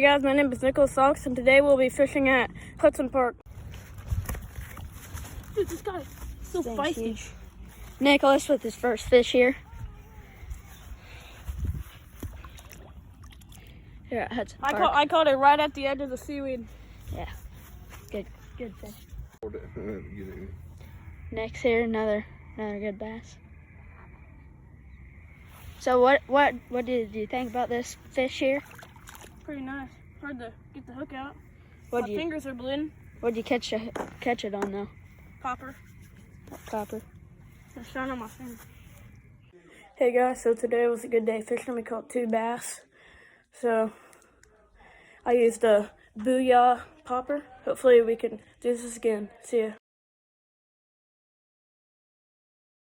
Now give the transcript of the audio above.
Hey guys, my name is Nicholas Socks, and today we'll be fishing at Hudson Park. Dude, this guy is so feisty. Nicholas with his first fish here. Here at Hudson Park. I caught it right at the edge of the seaweed. Yeah, good fish. Get it. Next here, another good bass. So what did you think about this fish here? Pretty nice. Hard to get the hook out. My My fingers are bleeding. What'd you catch it on though? Popper. Copper. It's shine on my finger. Hey guys, so today was a good day fishing. We caught 2 bass. So I used a Booyah popper. Hopefully we can do this again. See ya.